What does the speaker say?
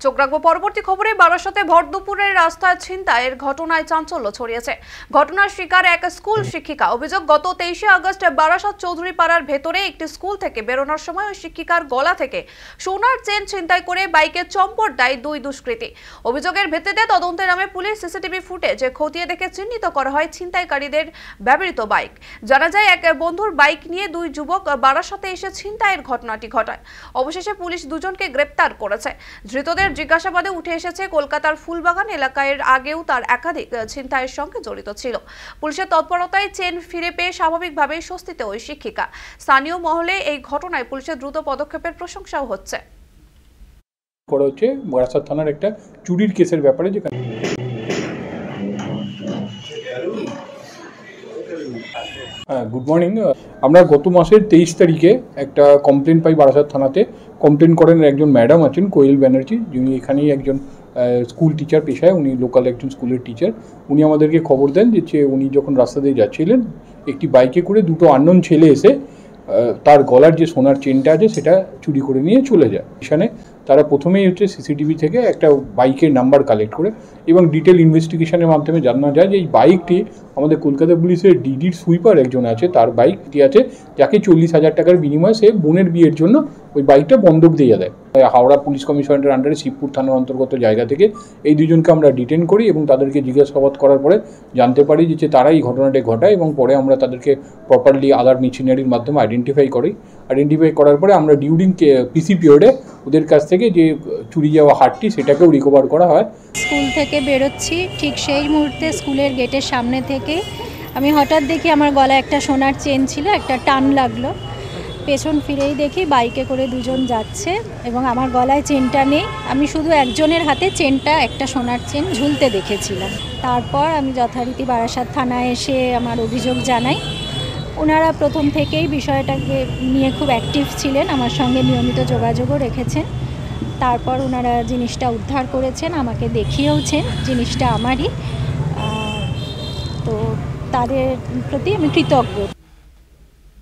চোখ রাখবো পরবর্তী খবরে। বারাসতে ভর দুপুরে রাস্তায় ছিনতাইয়ের ঘটনায় চাঞ্চল্য ছড়িয়েছে। ঘটনার শিকার এক স্কুল শিক্ষিকা। অভিযোগ, গত 23শে আগস্ট বারাসত চৌধুরী পাড়ার ভেতরে একটি স্কুল থেকে বেরোনোর সময় ওই শিক্ষিকার গলা থেকে সোনার চেন ছিনতাই করে বাইকে চম্পট দেয় দুই দুষ্কৃতী। অভিযোগের ভিত্তিতে তদন্তের নামে পুলিশ সিসিটিভি ফুটেজ খতিয়ে দেখে চিহ্নিত করা হয় ছিনতাইকারীদের ব্যবহৃত বাইক। জানা যায়, এক বন্ধুর বাইক নিয়ে দুই যুবক বারাসতে এসে ছিনতাইয়ের ঘটনাটি ঘটায়। অবশেষে পুলিশ দুজনকে গ্রেপ্তার করেছে। ধৃতদের জিজ্ঞাসাবাদে উঠে এসেছে কলকাতার ফুলবাগান এলাকায় আগেও তার একাধিক ছিনতাইয়ের সঙ্গে জড়িত ছিল। পুলিশের তৎপরতায় চেন ফিরে পেয়ে স্বাভাবিকভাবেই স্বস্তিতে ওই শিক্ষিকা। স্থানীয় মহলে এই ঘটনায় পুলিশের দ্রুত পদক্ষেপের প্রশংসাও হচ্ছে। করা হচ্ছে বারাসাত থানার একটা চুরির কেসের ব্যাপারে, যেখানে গুড মর্নিং। আমরা গত মাসের 23 তারিখে একটা কমপ্লেন পাই বারাসাত থানাতে। কমপ্লেন করেন একজন ম্যাডাম আছেন, কোয়েল ব্যানার্জি, যিনি এখানেই একজন স্কুল টিচার পেশায়, উনি লোকাল একজন স্কুলের টিচার। উনি আমাদেরকে খবর দেন যে উনি যখন রাস্তা দিয়ে যাচ্ছিলেন, একটি বাইকে করে দুটো আননোন ছেলে এসে তার গলার যে সোনার চেনটা আছে সেটা চুরি করে নিয়ে চলে যায়। এখানে তারা প্রথমেই সিসিটিভি থেকে একটা বাইকের নাম্বার কালেক্ট করে এবং ডিটেল ইনভেস্টিগেশনের মাধ্যমে জানা যায় যে এই বাইকটি আমাদের কলকাতা পুলিশের ডিডির সুইপার একজন আছে, তার বাইকটি আছে, যাকে 40,000 টাকার বিনিময়ে সে বোনের বিয়ের জন্য ওই বাইকটা বন্ধক দিয়ে দেয়। হাওড়া পুলিশ কমিশনারের আন্ডারে শিবপুর থানার অন্তর্গত জায়গা থেকে এই দুজনকে আমরা ডিটেন করি এবং তাদেরকে জিজ্ঞাসাবাদ করার পরে জানতে পারি যে তারা এই ঘটনাটি ঘটায়, এবং পরে আমরা তাদেরকে প্রপারলি আদার মেশিনারির মাধ্যমে আইডেন্টিফাই করার পরে আমরা ডিউরিং পিসি পিরিয়ডে ওদের কাছ থেকে যে চুরি যাওয়া হারটি সেটাকেও রিকভার করা হয়। স্কুল থেকে বেরোচ্ছি, ঠিক সেই মুহূর্তে স্কুলের গেটের সামনে থেকে আমি হঠাৎ দেখি আমার গলায় একটা সোনার চেন ছিল, একটা টান লাগলো। পেছন ফিরেই দেখি বাইকে করে দুজন যাচ্ছে এবং আমার গলায় চেনটা নেই। আমি শুধু একজনের হাতে চেনটা, একটা সোনার চেন ঝুলতে দেখেছিলাম। তারপর আমি যথারীতি বারাসাত থানায় এসে আমার অভিযোগ জানাই। ওনারা প্রথম থেকেই বিষয়টাকে নিয়ে খুব অ্যাক্টিভ ছিলেন, আমার সঙ্গে নিয়মিত যোগাযোগও রেখেছেন। তারপর ওনারা জিনিসটা উদ্ধার করেছেন, আমাকে দেখিয়েওছেন জিনিসটা আমারই। তো তাদের প্রতি আমি কৃতজ্ঞ।